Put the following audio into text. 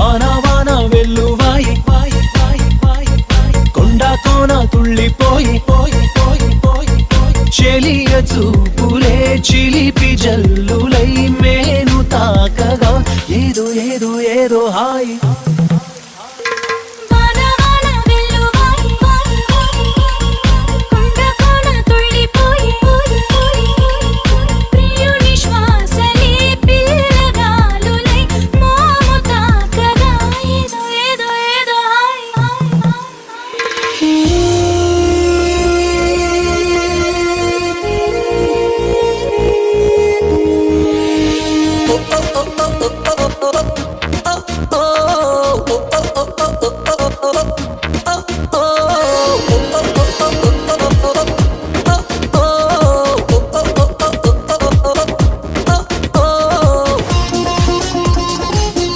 వాన వాన వెల్లువాయి కొండ కోన తుళ్ళిపోయి చెలియ చూపులే చిలిపి జల్లులై మేను తాకగా ఏదో ఏదో ఏదో హాయి